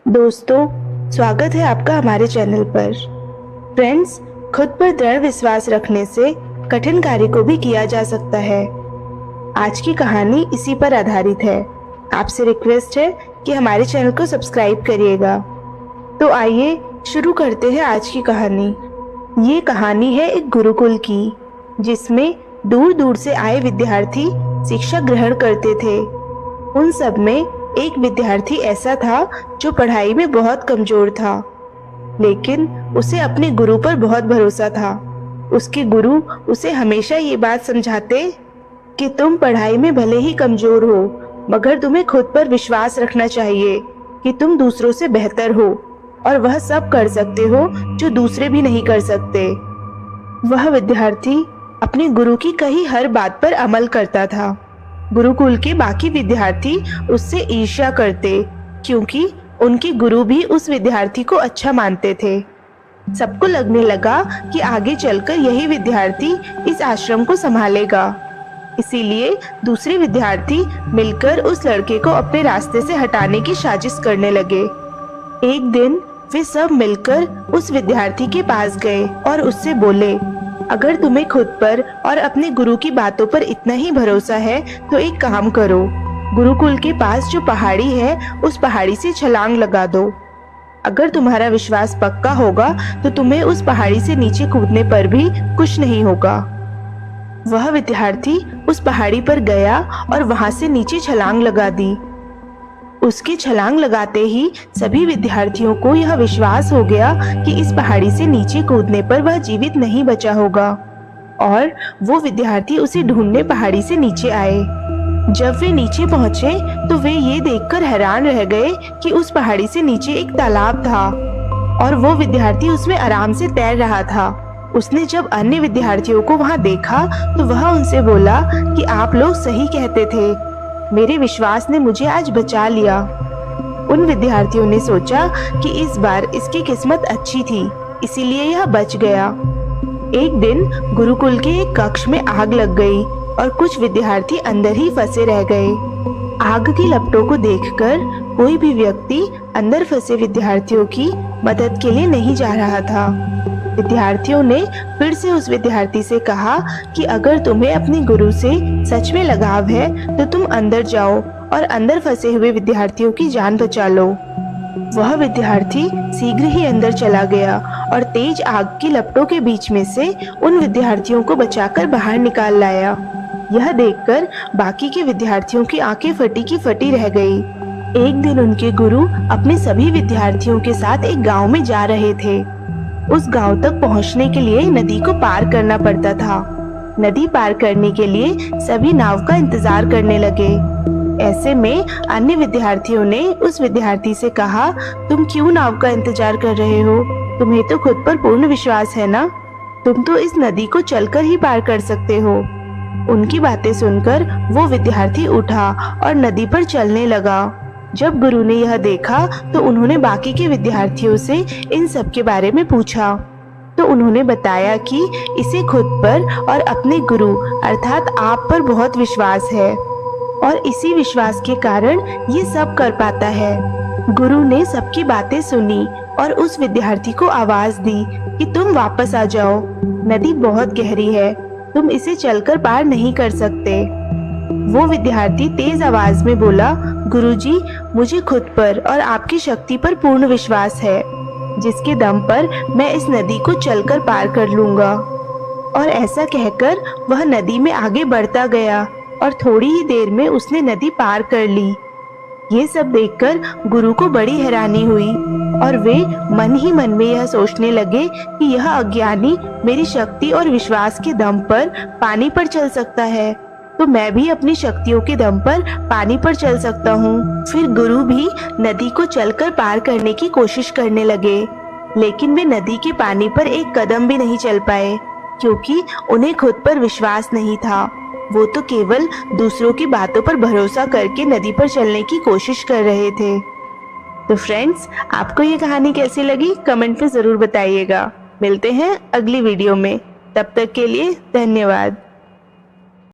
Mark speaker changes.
Speaker 1: दोस्तों, स्वागत है आपका हमारे चैनल पर। फ्रेंड्स, खुद पर दृढ़ विश्वास रखने से कठिन कार्य को भी किया जा सकता है। आज की कहानी इसी पर आधारित है। आपसे रिक्वेस्ट है कि हमारे चैनल को सब्सक्राइब करिएगा। तो आइए शुरू करते हैं आज की कहानी। ये कहानी है एक गुरुकुल की, जिसमें दूर दूर से आए विद्यार्थी शिक्षा ग्रहण करते थे। उन सब में एक विद्यार्थी ऐसा था जो पढ़ाई में बहुत कमजोर था, लेकिन उसे अपने गुरु पर बहुत भरोसा था। उसके गुरु उसे हमेशा ये बात समझाते कि तुम पढ़ाई में भले ही कमजोर हो, मगर तुम्हें खुद पर विश्वास रखना चाहिए कि तुम दूसरों से बेहतर हो और वह सब कर सकते हो जो दूसरे भी नहीं कर सकते। वह विद्यार्थी अपने गुरु की कही हर बात पर अमल करता था। गुरुकुल के बाकी विद्यार्थी उससे ईर्ष्या करते, क्योंकि उनके गुरु भी उस विद्यार्थी को अच्छा मानते थे। सबको लगने लगा कि आगे चलकर यही विद्यार्थी इस आश्रम को संभालेगा। इसीलिए दूसरे विद्यार्थी मिलकर उस लड़के को अपने रास्ते से हटाने की साजिश करने लगे। एक दिन वे सब मिलकर उस विद्यार्थी के पास गए और उससे बोले, अगर तुम्हें खुद पर और अपने गुरु की बातों पर इतना ही भरोसा है तो एक काम करो, गुरुकुल के पास जो पहाड़ी है उस पहाड़ी से छलांग लगा दो। अगर तुम्हारा विश्वास पक्का होगा तो तुम्हें उस पहाड़ी से नीचे कूदने पर भी कुछ नहीं होगा। वह विद्यार्थी उस पहाड़ी पर गया और वहां से नीचे छलांग लगा दी। उसकी छलांग लगाते ही सभी विद्यार्थियों को यह विश्वास हो गया कि इस पहाड़ी से नीचे कूदने पर वह जीवित नहीं बचा होगा, और वो विद्यार्थी उसे ढूंढने पहाड़ी से नीचे आए। जब वे नीचे पहुंचे तो वे ये देखकर हैरान रह गए कि उस पहाड़ी से नीचे एक तालाब था और वो विद्यार्थी उसमें आराम से तैर रहा था। उसने जब अन्य विद्यार्थियों को वहां देखा तो वह उनसे बोला कि आप लोग सही कहते थे, मेरे विश्वास ने मुझे आज बचा लिया। उन विद्यार्थियों ने सोचा कि इस बार इसकी किस्मत अच्छी थी, इसीलिए यह बच गया। एक दिन गुरुकुल के एक कक्ष में आग लग गई और कुछ विद्यार्थी अंदर ही फंसे रह गए। आग की लपटों को देखकर कोई भी व्यक्ति अंदर फंसे विद्यार्थियों की मदद के लिए नहीं जा रहा था। विद्यार्थियों ने फिर से उस विद्यार्थी से कहा कि अगर तुम्हें अपने गुरु से सच में लगाव है तो तुम अंदर जाओ और अंदर फंसे हुए विद्यार्थियों की जान बचा लो। वह विद्यार्थी शीघ्र ही अंदर चला गया और तेज आग की लपटों के बीच में से उन विद्यार्थियों को बचाकर बाहर निकाल लाया। यह देखकर बाकी के विद्यार्थियों की आंखें फटी की फटी रह गई। एक दिन उनके गुरु अपने सभी विद्यार्थियों के साथ एक गाँव में जा रहे थे। उस गांव तक पहुंचने के लिए नदी को पार करना पड़ता था। नदी पार करने के लिए सभी नाव का इंतजार करने लगे। ऐसे में अन्य विद्यार्थियों ने उस विद्यार्थी से कहा, तुम क्यों नाव का इंतजार कर रहे हो? तुम्हें तो खुद पर पूर्ण विश्वास है ना? तुम तो इस नदी को चलकर ही पार कर सकते हो। उनकी बातें सुनकर वो विद्यार्थी उठा और नदी पर चलने लगा। जब गुरु ने यह देखा तो उन्होंने बाकी के विद्यार्थियों से इन सब के बारे में पूछा, तो उन्होंने बताया कि इसे खुद पर और अपने गुरु अर्थात आप पर बहुत विश्वास है और इसी विश्वास के कारण ये सब कर पाता है। गुरु ने सबकी बातें सुनी और उस विद्यार्थी को आवाज दी कि तुम वापस आ जाओ, नदी बहुत गहरी है, तुम इसे चलकर पार नहीं कर सकते। वो विद्यार्थी तेज आवाज में बोला, गुरुजी, मुझे खुद पर और आपकी शक्ति पर पूर्ण विश्वास है, जिसके दम पर मैं इस नदी को चलकर पार कर लूंगा। और ऐसा कहकर वह नदी में आगे बढ़ता गया और थोड़ी ही देर में उसने नदी पार कर ली। ये सब देखकर गुरु को बड़ी हैरानी हुई और वे मन ही मन में यह सोचने लगे कि यह अज्ञानी मेरी शक्ति और विश्वास के दम पर पानी पर चल सकता है, तो मैं भी अपनी शक्तियों के दम पर पानी पर चल सकता हूँ। फिर गुरु भी नदी को चलकर पार करने की कोशिश करने लगे, लेकिन वे नदी के पानी पर एक कदम भी नहीं चल पाए, क्योंकि उन्हें खुद पर विश्वास नहीं था। वो तो केवल दूसरों की बातों पर भरोसा करके नदी पर चलने की कोशिश कर रहे थे। तो फ्रेंड्स, आपको ये कहानी कैसी लगी कमेंट में जरूर बताइएगा। मिलते हैं अगली वीडियो में, तब तक के लिए धन्यवाद।